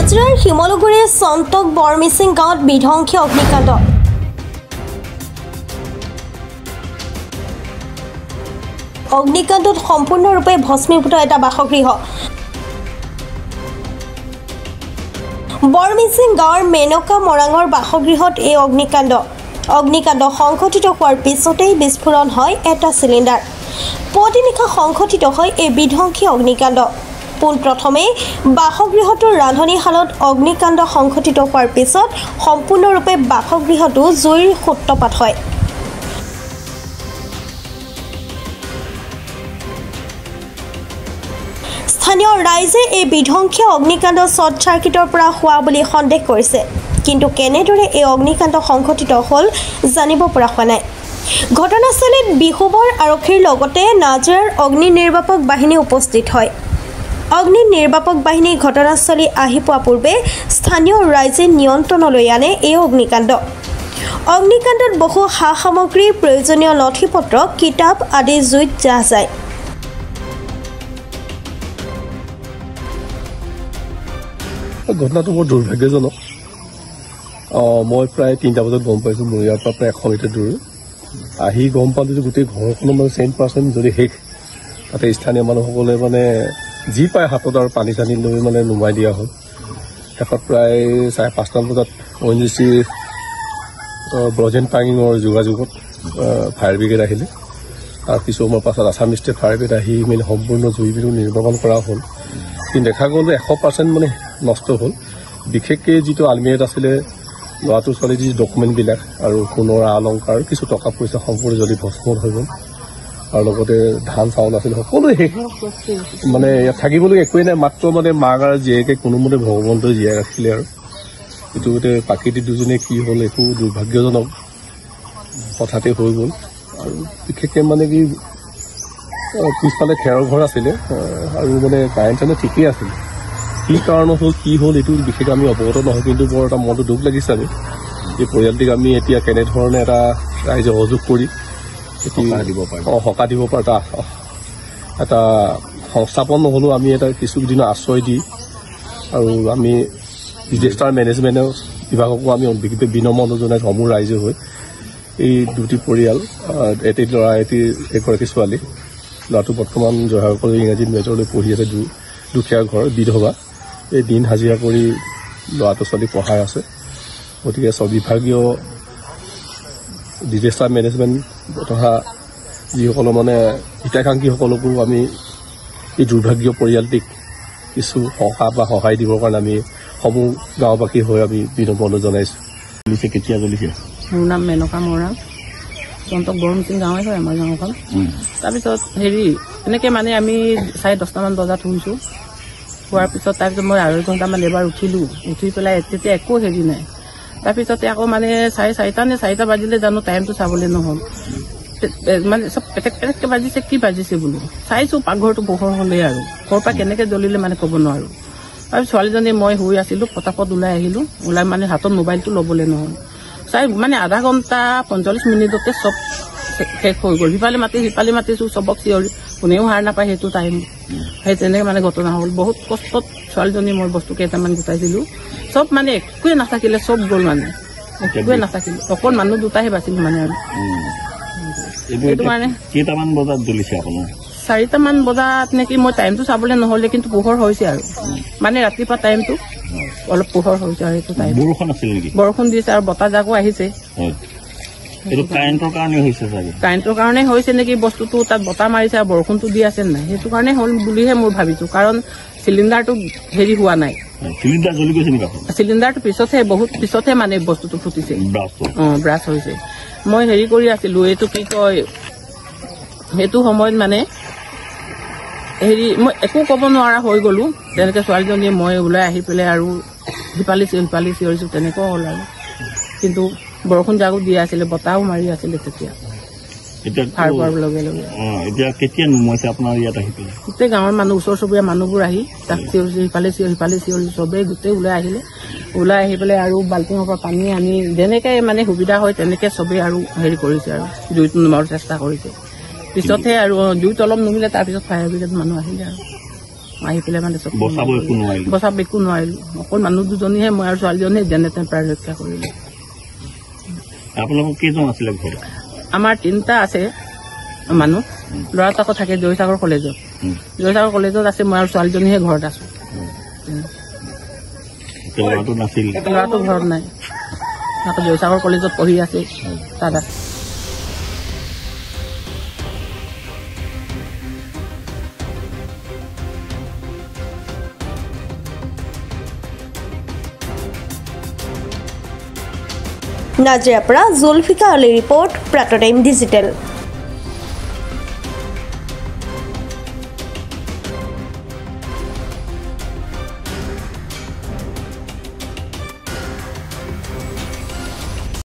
নাজৰাৰ শিমলুগুৰিৰ সন্তক বৰমিচিং গাঁৱত বিধ্বংসী অগ্নিকাণ্ড। অগ্নিকাণ্ডত সম্পূৰ্ণৰূপে ভস্মীভূত এটা বাসগৃহ। বৰমিচিং গাঁৱৰ মেনকা মৰাঙৰ বাসগৃহত এই অগ্নিকাণ্ড সংঘটিত হোৱাৰ পিছতেই বিস্ফোৰণ হয় এটা চিলিণ্ডাৰ। পুৱতি নিশা সংঘটিত হয় এই বিধ্বংসী অগ্নিকাণ্ড। পোনপ্ৰথমে বাসগৃহটোৰ ৰান্ধনীশালত অগ্নিকাণ্ড সংঘটিত হোৱাৰ পিছত সম্পূৰ্ণৰূপে বাসগৃহটো জুইৰ সূত্ৰপাত হয়। স্থানীয় ৰাইজে এই বিধ্বংসী অগ্নিকাণ্ড শ্বৰ্ট চাৰ্কিটৰ পৰা হোৱা বুলি সন্দেহ কৰিছে, কিন্তু কেনেদৰে এই অগ্নিকাণ্ড সংঘটিত হ'ল জানিব পৰা হোৱা নাই। ঘটনাস্থলীত বিহুবৰ আৰক্ষীৰ লগতে নাজৰাৰ অগ্নি নিৰ্বাপক বাহিনী উপস্থিত হয়। অগ্নি নিৰ্বাপক বাহিনী ঘটনাস্থলী আহি পোৱা পূৰ্বে স্থানীয় ৰাইজে নিয়ন্ত্ৰণলৈ আনে এই অগ্নিকাণ্ডত বহু সা সামগ্ৰী, প্ৰয়োজনীয় নথি পত্ৰ, কিতাপ আদি জুইত জাহ যায়। ঘটনাটো বৰ দুৰ্ভাগ্যজনক। মই প্ৰায় 3টা বজাত গম পাইছোঁ। মোৰ ইয়াৰ পৰা প্ৰায় 100 মিটাৰ দূৰ আহি গম পালোঁ যে গোটেই ঘৰখনৰ মানে 100% যদি শেষ। তাতে স্থানীয় মানুহসকলে মানে যি পায় হাতত আৰু পানী চানী লৈ মানে নুমাই দিয়া হ'ল। শেষত প্ৰায় 5:30 বজাত ONGC ব্ৰজেন পাইঙৰ যোগাযোগত ফায়াৰ ব্ৰিগেড আহিলে। তাৰ কিছু সময়ৰ পাছত আছাম ষ্টেট ফায়াৰ ব্ৰিগেড আহি মানে সম্পূৰ্ণ জুইবিধ নিৰ্বাপন কৰা হ'ল। কিন্তু দেখা গ'ল যে 100% মানে নষ্ট হ'ল। বিশেষকৈ যিটো আলমিৰাত আছিলে ল'ৰাটোৰ ছোৱালীৰ যি ডকুমেণ্টবিলাক আৰু সোণৰ অলংকাৰ, কিছু টকা পইচা সম্পূৰ্ণ জ্বলি ভস্ম হৈ গ'ল। আৰু লগতে ধান চাউল আছিল, সকলোৱে শেষ। মানে ইয়াত থাকিবলৈ একোৱেই নাই, মাত্ৰ মানে মাক আৰু জীয়েকে কোনোমতে ভগৱন্তই জীয়াই ৰাখিলে। আৰু এইটো গোটেই প্ৰাকৃতিক দুজনীয়ে কি হ'ল, একো দুৰ্ভাগ্যজনক হঠাতে হৈ গ'ল। আৰু বিশেষকৈ মানে কি পিছফালে খেৰৰ ঘৰ আছিলে আৰু মানে কাৰেণ্ট চাৰেণ্ট ঠিকেই আছিল। কি কাৰণত হ'ল, কি হ'ল এইটো বিশেষ আমি অৱগত নহয়, কিন্তু বৰ এটা মনটো দুখ লাগিছে। আমি এই পৰিয়ালটিক আমি এতিয়া কেনেধৰণে এটা ৰাইজে সহযোগ কৰি সকাহ দিব পাৰে এটা সংস্থাপন নহ'লেও আমি এটা কিছুদিনৰ আশ্ৰয় দি, আৰু আমি ডিজাষ্টাৰ মেনেজমেণ্টৰ বিভাগকো আমি বিশেষকৈ বিনম্ৰ জনাই সমূহ ৰাইজে হৈ এই দুটি পৰিয়াল, এটি ল'ৰা এগৰাকী ছোৱালী। ল'ৰাটো বৰ্তমান জয়সাগৰ ইংৰাজী মেজৰলৈ পঢ়ি আছে। দুখীয়া ঘৰ, বিধৱা। এই দিন হাজিৰা কৰি ল'ৰাটো ছোৱালী পঢ়াই আছে। গতিকে বিভাগীয় ডিজাষ্টাৰ মেনেজমেণ্ট তথা যিসকলৰ মানে হিতাকাংক্ষীসকলকো আমি এই দুৰ্ভাগ্য পৰিয়ালটিক কিছু সহায় দিবৰ কাৰণে আমি সমূহ গাঁওবাসী হৈ আমি বিনম্ৰ জনাইছোঁ। কেতিয়া জ্বলিছে? মোৰ নাম মেনকা মৰাং, সন্তক বৰমিচিং গাঁৱে হয় আমাৰ গাঁওখন। তাৰপিছত এনেকৈ মানে আমি 10:30মান বজাত শুনিছোঁ। হোৱাৰ পিছত তাৰপিছত মই 2.5 ঘণ্টামান এবাৰ উঠিলোঁ। উঠি পেলাই তেতিয়া একো নাই। তাৰপিছতে আকৌ মানে 4:30 নে 4টা বাজিলে জানো, টাইমটো চাবলৈ নহ'ল। মানে চব পেটেককৈ বাজিছে, কি বাজিছে বোলো চাইছোঁ, পাকঘৰটো পোহৰ হ'লেই আৰু ঘৰৰ পৰা কেনেকৈ জ্বলিলে মানে ক'ব নোৱাৰোঁ। তাৰপিছত ছোৱালীজনী মই শুই আছিলোঁ, পটাপট ওলাই আহিলোঁ। ওলাই মানে হাতত মোবাইলটো ল'বলৈ নহ'ল। চাই মানে আধা ঘণ্টা 45 মিনিটতে চব শেষ হৈ গ'ল। সিফালে মাতিছোঁ, চবক চিঞৰি, কোনেও হাৰ নাপায় সেইটো টাইম। সেই তেনেকৈ মানে ঘটনা হ'ল। বহুত কষ্টত ছোৱালীজনী মই বস্তু কেইটামান গোটাই দিলোঁ। চব মানে একোৱে নাথাকিলে, চব গ'ল মানে একোৱে নাথাকিলে। অকল মানুহ দুটাহে বাচিলোঁ মানে। আৰু সেইটো কাৰণে কেইটামান বজাত জ্বলিছে আপোনাৰ? 4টামান বজাত নেকি, মই টাইমটো চাবলৈ নহ'লে, কিন্তু পোহৰ হৈছে আৰু মানে ৰাতিপুৱা টাইমটো অলপ পোহৰ হৈছে। আৰু সেইটো টাইম বৰষুণ আছিল নেকি? বৰষুণ দিছে আৰু বতাহ জাকো আহিছে। এইটো কাৰেণ্টৰ কাৰণে হৈছে চাগে? কাৰেণ্টৰ কাৰণে হৈছে নেকি বস্তুটো, তাত বতাহ মাৰিছে আৰু বৰষুণটো দি আছে নাই, সেইটো কাৰণে হ'ল বুলিহে মই ভাবিছোঁ। কাৰণ চিলিণ্ডাৰটো হোৱা নাই। চিলিণ্ডাৰ জ্বলি গৈছে নেকি? চিলিণ্ডাৰটো বহুত পিছতহে মানে বস্তুটো ফুটিছে, ব্ৰাছ হৈছে। মই কৰি আছিলোঁ, এইটো কি কয়, সেইটো সময়ত মানে মই একো ক'ব নোৱাৰা হৈ গ'লোঁ। তেনেকৈ ছোৱালীজনীয়ে মই ওলাই আহি পেলাই আৰু সিপালি চিঞৰিছোঁ, তেনেকুৱা হ'ল আৰু। কিন্তু বৰষুণ জাকো দি আছিলে, বতাহো মাৰি আছিলে তেতিয়া সাৰ পোৱাৰ লগে লগে। এতিয়া কেতিয়া নুমাইছে আপোনাৰ ইয়াত আহি পেলাই? গোটেই গাঁৱৰ মানুহ, ওচৰ চুবুৰীয়া মানুহবোৰ আহি তাক চিঞৰিছে, সিফালে চিঞৰিছে, চবেই গোটেই ওলাই আহিলে। ওলাই আহি পেলাই আৰু বাল্টিঙৰ পৰা পানী আনি যেনেকৈ মানে সুবিধা হয় তেনেকৈ চবেই আৰু কৰিছে আৰু জুইটো নুমাবৰ চেষ্টা কৰিছে। পিছতহে আৰু জুইত অলপ নুমিলে, তাৰপিছত ফায়াৰ ব্ৰিগেড মানুহ আহিলে আৰু আহি পেলাই মানে চব বচাব একো নোৱাৰিলো বচাব একো নোৱাৰিলোঁ অকল মানুহ দুজনীহে মই আৰু ছোৱালীজনীয়ে যেনে তেনে প্ৰায় ৰক্ষা কৰিলোঁ আপোনালোকৰ কেইজন আছিলে ঘৰত আমাৰ 3টা আছে মানুহ ল'ৰাটো আকৌ থাকে জয়সাগৰ কলেজত জয়সাগৰ কলেজত আছে মই আৰু ছোৱালীজনীহে ঘৰত আছোঁ ল'ৰাটো নাছিল ল'ৰাটো ঘৰত নাই আকৌ জয়সাগৰ কলেজত পঢ়ি আছে তাত আছে নাজিৰাৰ পৰা জুলফিকা আলীৰ ৰিপৰ্ট প্ৰাতঃ টাইম ডিজিটেল।